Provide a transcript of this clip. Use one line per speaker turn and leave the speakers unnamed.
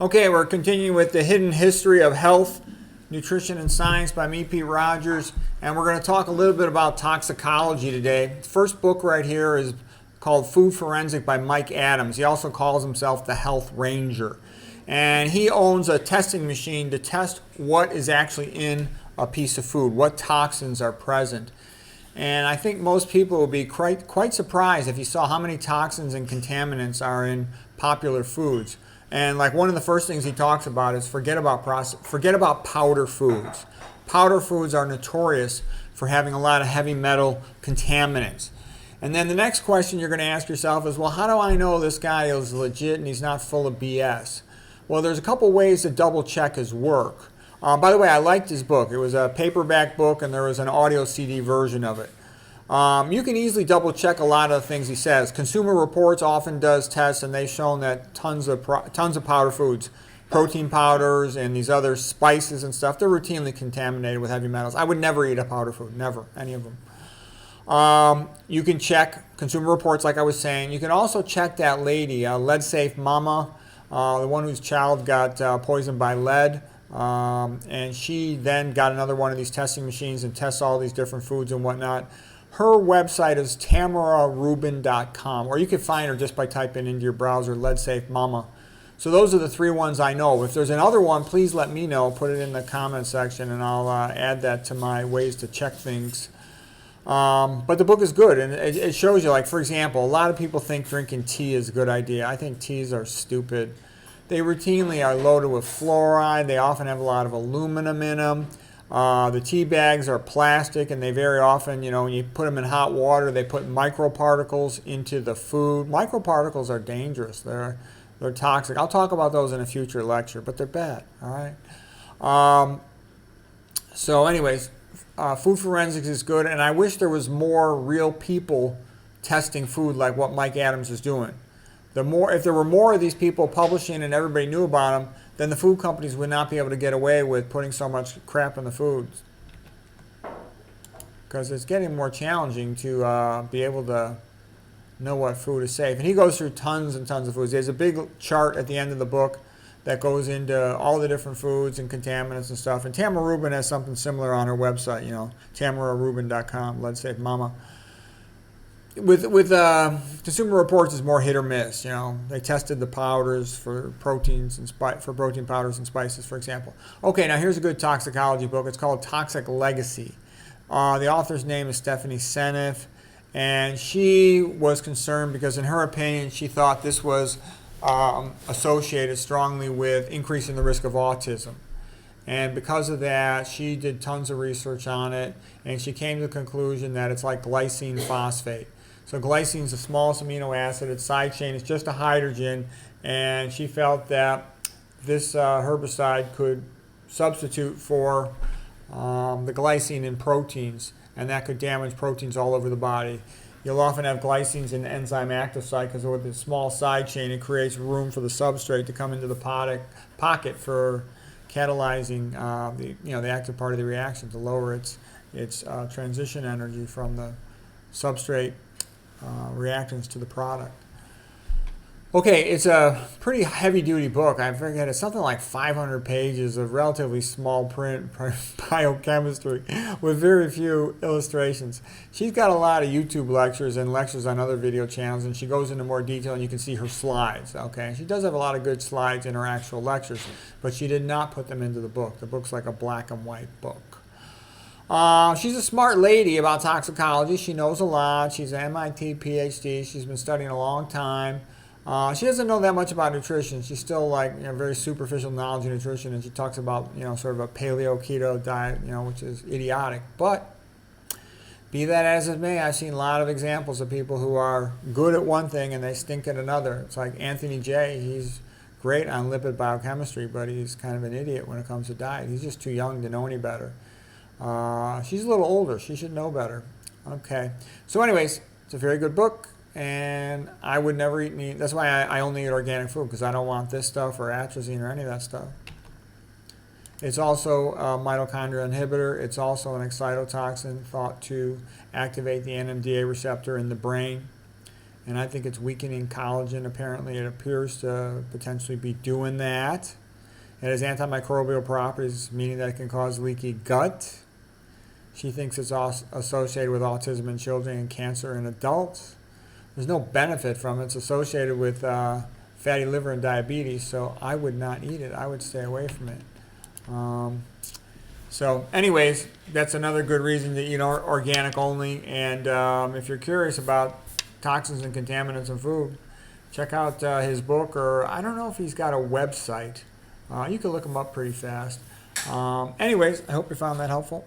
Okay, we're continuing with the hidden history of health, nutrition, and science by me, Pete Rogers, and we're going to talk a little bit about toxicology today. The first book right here is called Food Forensic by Mike Adams. He also calls himself the Health Ranger, and he owns a testing machine to test what is actually in a piece of food, what toxins are present. And I think most people will be quite surprised if you saw how many toxins and contaminants are in popular foods. And like one of the first things he talks about is forget about powder foods. Powder foods are notorious for having a lot of heavy metal contaminants. And then the next question you're going to ask yourself is, well, how do I know this guy is legit and he's not full of BS? Well, there's a couple ways to double check his work. By the way, I liked his book. It was a paperback book and there was an audio CD version of it. You can easily double check a lot of the things he says. Consumer Reports often does tests, and they've shown that tons of powder foods, protein powders and these other spices and stuff, they're routinely contaminated with heavy metals. I would never eat a powder food, never, any of them. You can check Consumer Reports, like I was saying. You can also check that lady, Lead Safe Mama, the one whose child got poisoned by lead. And she then got another one of these testing machines and tests all these different foods and whatnot. Her website is tamararubin.com, or you can find her just by typing into your browser Lead Safe Mama. So those are the three ones I know. If there's another one, please let me know. Put it in the comment section, and I'll add that to my ways to check things. But the book is good, and it shows you, like, for example, a lot of people think drinking tea is a good idea. I think teas are stupid. They routinely are loaded with fluoride. They often have a lot of aluminum in them. The tea bags are plastic, and they very often, when you put them in hot water, they put microparticles into the food. Microparticles are dangerous. They're toxic. I'll talk about those in a future lecture, but they're bad, all right? So anyways, food forensics is good, and I wish there was more real people testing food like what Mike Adams is doing. If there were more of these people publishing and everybody knew about them, then the food companies would not be able to get away with putting so much crap in the foods. Because it's getting more challenging to be able to know what food is safe. And he goes through tons and tons of foods. There's a big chart at the end of the book that goes into all the different foods and contaminants and stuff. And Tamara Rubin has something similar on her website, tamararubin.com, Let's Safe Mama. With Consumer Reports is more hit or miss. They tested the powders for proteins and for protein powders and spices, for example. Okay, now here's a good toxicology book. It's called Toxic Legacy. The author's name is Stephanie Seneff, and she was concerned because, in her opinion, she thought this was associated strongly with increasing the risk of autism. And because of that, she did tons of research on it, and she came to the conclusion that it's like glycine phosphate. So glycine is the smallest amino acid. Its side chain is just a hydrogen, and she felt that this herbicide could substitute for the glycine in proteins, and that could damage proteins all over the body. You'll often have glycines in the enzyme active site because with the small side chain, it creates room for the substrate to come into the pocket for catalyzing the active part of the reaction to lower its transition energy from the substrate reactants to the product. Okay, it's a pretty heavy-duty book. I forget, it's something like 500 pages of relatively small print biochemistry with very few illustrations. She's got a lot of YouTube lectures and lectures on other video channels, and she goes into more detail, and you can see her slides. Okay, she does have a lot of good slides in her actual lectures, but she did not put them into the book. The book's like a black and white book. She's a smart lady about toxicology. She knows a lot. She's an MIT PhD. She's been studying a long time. She doesn't know that much about nutrition. She's still very superficial knowledge of nutrition, and she talks about sort of a paleo keto diet, which is idiotic. But be that as it may, I've seen a lot of examples of people who are good at one thing and they stink at another. It's like Anthony J. He's great on lipid biochemistry, but he's kind of an idiot when it comes to diet. He's just too young to know any better. She's a little older. She should know better. Okay. So anyways, it's a very good book, and I would never eat meat. That's why I only eat organic food, because I don't want this stuff or atrazine or any of that stuff. It's also a mitochondrial inhibitor. It's also an excitotoxin thought to activate the NMDA receptor in the brain. and I think it's weakening collagen. Apparently, it appears to potentially be doing that. It has antimicrobial properties, meaning that it can cause leaky gut. She thinks it's also associated with autism in children and cancer in adults. There's no benefit from it. It's associated with fatty liver and diabetes, so I would not eat it. I would stay away from it. So anyways, that's another good reason to eat organic only. And if you're curious about toxins and contaminants in food, check out his book, or I don't know if he's got a website. You can look him up pretty fast. Anyways, I hope you found that helpful.